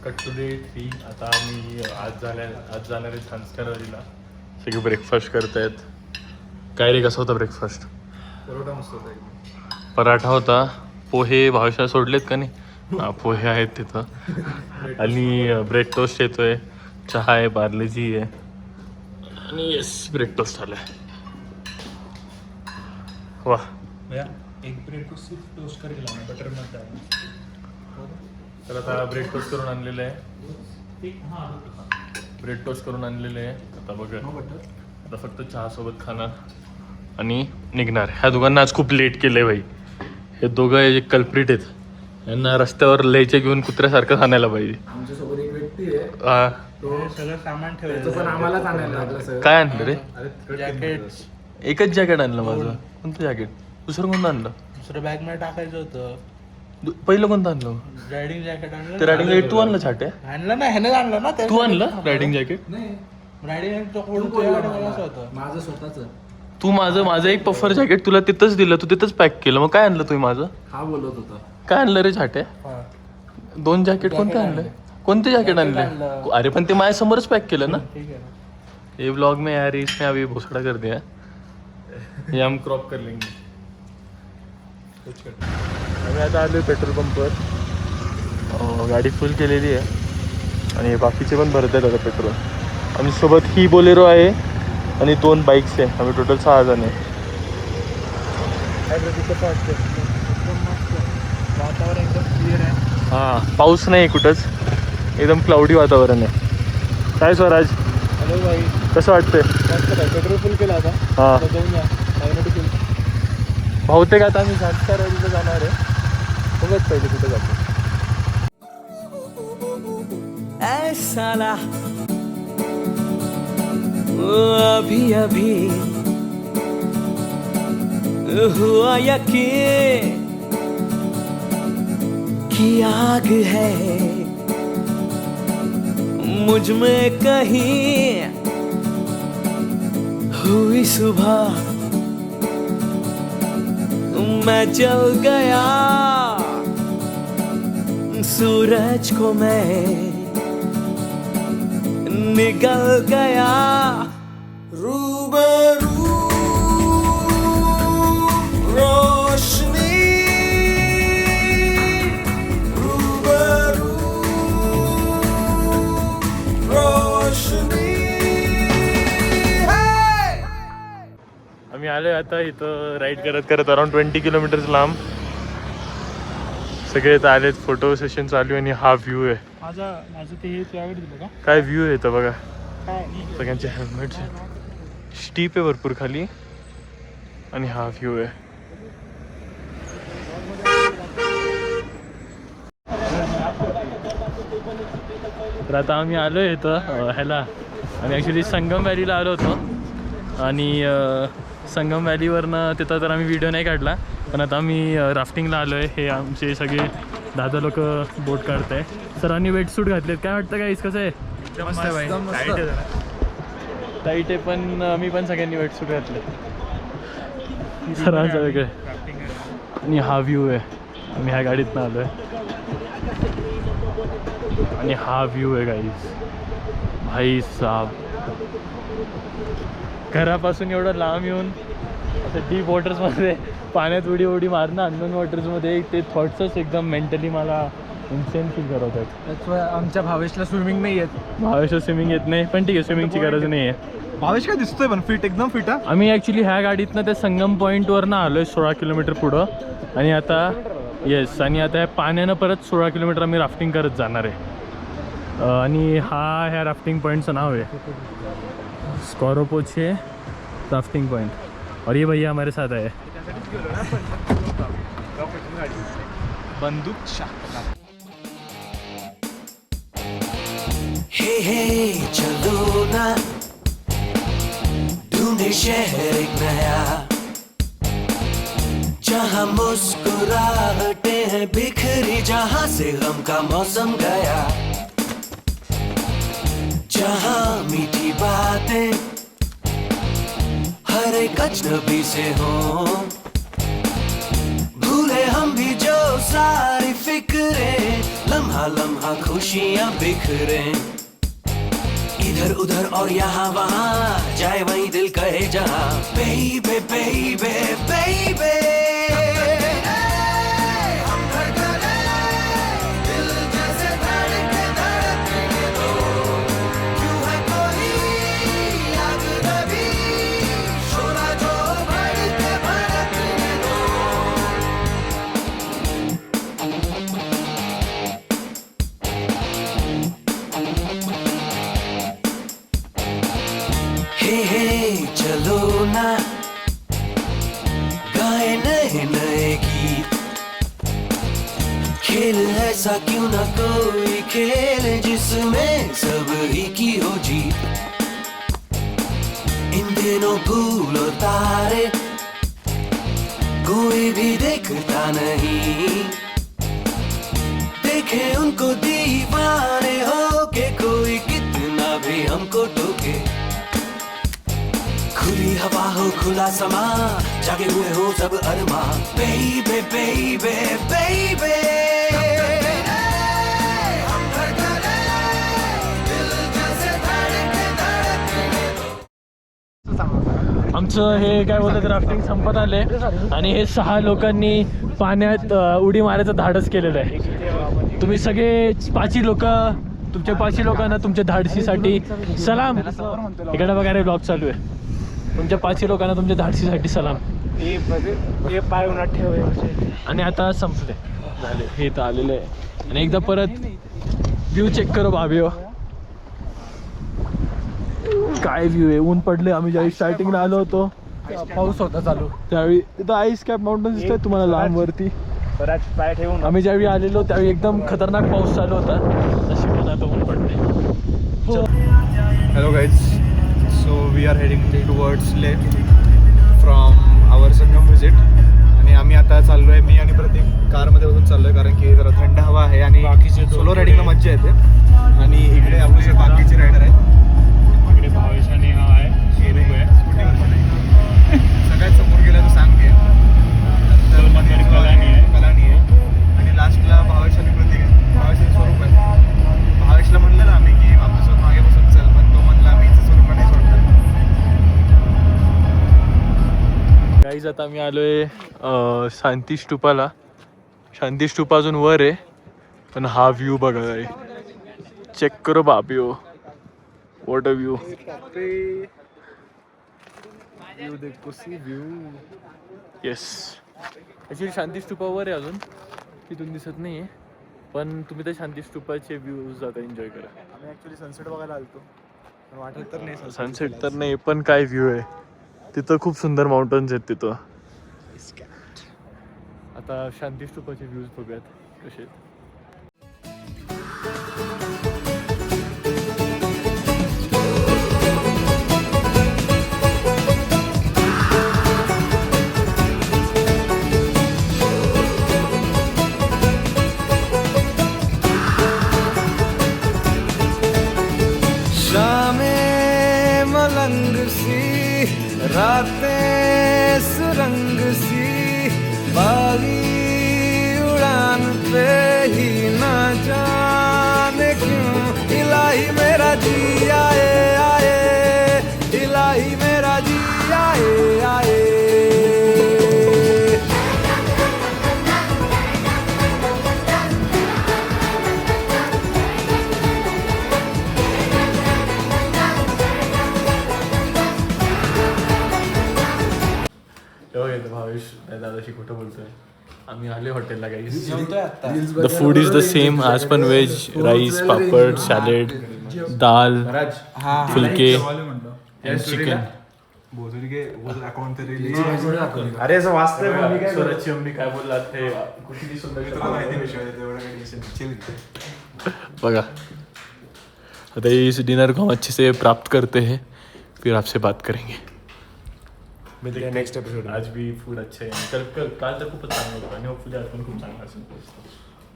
Cut to day 3. आता आम्ही आज जाणार आहे संस्काराजीला. सगळे ब्रेकफास्ट करतायत. काय रे, कसा होता ब्रेकफास्ट? परोठा मस्त होता. पराठा होता. पोहे भावशा सोडलेत का नाही? हा, पोहे आहेत तिथं. आणि ब्रेड टोस्ट येतोय. चहा आहे, पार्लेजी आहे. आणि येस, ब्रेड टोस्ट आलाय. वा, एक ब्रेड टोस्ट करेल बटर मध्ये. तर आता ब्रेड टोस्ट करून आणलेलं आहे. ब्रेड टोस्ट करून आणलेलं आहे. आता बघा, आता फक्त चहासोबत खाणार आणि निघणार. ह्या दोघांना आज खूप लेट केलंय भाई. हे दोघं जे कल्प्रिट आहेत, यांना रस्त्यावर लयचे घेऊन कुत्र्यासारखं आणायला पाहिजे. आमच्यासोबत एक व्यक्ती आहे, हा, तो सगळं सामान ठेवायचं पण आम्हालाच आणायला लागलं सगळं. काय आणलं रे? जॅकेट, एकच जॅकेट आणलं माझं. कोणतं जॅकेट? दुसरं कोणतं आणलं? दुसरं बॅग मध्ये टाकायचं होतं. पहिलं कोणतं आणलं? रायडिंग जॅकेट आणलं. ते रायडिंग जॅकेट तू आणलं छाटे? आणलं ना, ह्याने आणलं ना. तू आणलं रायडिंग जॅकेट? नाही, रायडिंग होतं माझं स्वतःच. तू माझं एक पफर जॅकेट तुला तिथंच दिलं, तू तिथंच पॅक केलं. मग काय आणलं तुम्ही माझं? हा बोलत होता. काय आणलं रे छाटे? 2 जॅकेट कोणते आणले? कोणते जॅकेट आणले? अरे पण ते माझ्यासमोरच पॅक केलं ना. ठीक आहे ना. ये ब्लॉग में यार इसमें अभी भोसड़ा कर दिया. ये हम क्रॉप कर लेंगे. आम्ही आता आलो पेट्रोल पंपवर. गाडी फुल केलेली आहे आणि बाकीचे पण भरत आहेत आता पेट्रोल. आम्ही सोबत ही बोलेरो आहे आणि 2 बाईक्स आहे. आम्ही टोटल 6 जण आहे. वातावरण एकदम क्लिअर आहे. हां, पाऊस नाही कुठंच, एकदम क्लाउडी वातावरण आहे. काय स्वराज, हॅलो भाई, कसं वाटतंय? पेट्रोल फुल केला आता. हां, जाऊन या. बहुतेक आता आम्ही संस्काराजीला जाणार आहे. बघत पहिले कुठं जातो. साला अभी अभी हुआ यकीन कि आग है मुझ में कहीं हुई सुबह मैं जल गया सूरज को मैं निकल गया रूबरू रोशनी रूबरू रोशनी. आम्ही आलो आता इथं राईड करत करत अराउंड 20 किलोमीटर्स लांब. सगळे इथं आलेत, फोटो सेशन चालू आहे. आणि हा व्ह्यू आहे. माझं ते हे तुझ्याकडे दिलं का? काय व्ह्यू आहे इथं बघा. काय सगळ्यांचे हेल्मेट्स आहेत. स्टीप आहे भरपूर खाली. आणि हा व्ह्यू आहे. तर आता आम्ही आलो आहे इथं ह्याला. आम्ही ॲक्च्युली संगम व्हॅलीला आलो होतो. आणि संगम व्हॅलीवरनं तिथं तर आम्ही व्हिडिओ नाही काढला. पण आता आम्ही राफ्टिंगला आलो आहे. हे आमचे सगळे 10 लोक बोट काढत आहे. सरांनी वेटसूट घातलेत. काय वाटतं काय कसं आहे? टाईट आहे पण मी पण सगळ्यांनी वेटसूट घातले. सरांचं वेगळं. आणि हा व्ह्यू आहे. आम्ही ह्या गाडीतनं आलो आहे. आणि हा व्ह्यू आहे गाईज. भाई साहब, घरापासून एवढं लांब येऊन असं डीप वॉटर्समध्ये पाण्यात उडी मारणं, अननोन वॉटर्समध्ये, ते थॉट्सच एकदम मेंटली मला इन्सेन फील करवतात. आमच्या भावेशला स्विमिंग नाही येत. भावेशला स्विमिंग येत नाही, पण ठीक आहे, स्विमिंगची गरज नाही आहे. भावेश काय दिसतोय पण फिट, एकदम फिट. आम्ही ॲक्च्युली ह्या गाडीतनं त्या संगम पॉईंटवरनं आलो आहे 16 किलोमीटर पुढं. आणि आता आणि आता ह्या पाण्यानं परत 16 किलोमीटर आम्ही राफ्टिंग करत जाणार आहे. आणि ह्या राफ्टिंग पॉईंटचं नाव आहे स्कॉरोपोचे राफ्टिंग पॉइंट. और ये भैया हमारे साथ आए. बंदूक हे चलो ना ढूंढे शहर एक नया, जहाँ मुस्कुराहटें हैं बिखरी, जहाँ से गम का मौसम गया, जहाँ मीठी बातें हर एक अजनबी से हो, भूले हम भी जो सारी फिक्रें, लम्हा लम्हा लम्हा खुशियाँ बिखरे, इधर उधर और यहाँ वहाँ, जाए वहीं दिल कहे जहाँ। बेबे बेबे बेबे चलो ना गाए नए नए गीत, खेल ऐसा क्यों ना कोई खेल जिसमें सब ही की हो जीत। इन दिनों फूल और तारे कोई भी देखता नहीं, देखे उनको दीवाने हो के कोई कितना भी हमको टोके। खुली हवा हो खुला समा, जागे हुए हो सब अरमा। बेबे बेबे बेबे आमचं हे काय बोलतात राफ्टिंग संपत आले आणि हे 6 लोकांनी पाण्यात उडी मारायचं धाडस केलेलं आहे. तुम्ही सगळे 5 लोक, तुमच्या 5 लोकांना तुमच्या धाडसीसाठी सलाम. इकडे बघा रे ब्लॉग चालू आहे. तुमच्या 5 लोकांना तुमच्या धाडसीसाठी सलाम. हे पाय उन्हात ठेव. आणि आता संपले झाले, हे तर आलेलं आहे. आणि एकदा परत व्ह्यू चेक करो भाभी. काय व्ह्यू आहे. ऊन पडले. आम्ही ज्यावेळी स्टार्टिंगला आलो होतो पाऊस होता चालू, त्यावेळी तिथं आईस कॅप माउंटन दिसतंय तुम्हाला लांब वरती. बराच पाय ठेवून आम्ही ज्यावेळी आलेलो त्यावेळी एकदम खतरनाक पाऊस चालू होता. तशी पण आता ऊन पडले. Hello guys, so we are heading towards Leh from our Sangam visit. आणि आम्ही आता चाललो आहे, मी आणि प्रत्येक कारमध्ये बसून चाललो आहे कारण की जरा थंड हवा आहे आणि बाकीचे सोलो रायडिंगला मज्जा येते. आणि इकडे आपले बाकीचे रायडर आहेत. इकडे भावेश आणि हा आहे सगळ्यात समोर गेला तर सांग घे. कलानी आहे आणि लास्टला भावेश आणि प्रतीक आहे. भावेश आणि स्वरूप आहे. भावेशला म्हणलं ना आम्ही की आपल्यासोबत मागे बसून चल, पण तो म्हणला आम्ही स्वरूपला नाही सोडणार. गाईज आता आम्ही आलोय शांती स्तूपाला. शांती स्तूप अजून वर आहे, पण हा व्ह्यू बघा आहे. चेक करो बापी हो, what a view. Yes, actually Shanti स्तूपावर आहे अजून, तिथून दिसत नाही आहे. पण तुम्ही त्या शांती स्तूपाचे व्ह्यूज आता एन्जॉय करा. आम्ही ॲक्च्युली सनसेट बघायला आलतो, पण वाटत तर नाही सनसेट तर नाही, पण काय व्ह्यू आहे तिथं. खूप सुंदर माउंटन्स आहेत तिथं. आता शांती स्तूपाचे व्ह्यूज बघूयात कसे आहेत. शामें मलंग सी, रातें सुरंग सी, बागी उड़ान पे ही ना जाने क्यों इलाही मेरा जी आए आए, इलाही मेरा जी आए आए. भावेश दादाशी खोटं बोलतोय. आम्ही आले हॉटेलला guys. The food is the same आज, पण व्हेज, राईस, पापड, सॅलेड, दाल, फुलके, चिकन. अरे असं वाचतंय स्वराजची मम्मी काय बोललात ते कुठली सुंदर बघा. आता इस डिनर को हम अच्छे से प्राप्त करते हैं, फिर आपसे बात करेंगे. Next episode. आज भी फूड अच्छा आहे. तर काल तर खूपच चांगलं होतं आणि होपफुली आज पण खूप चांगलं असेल.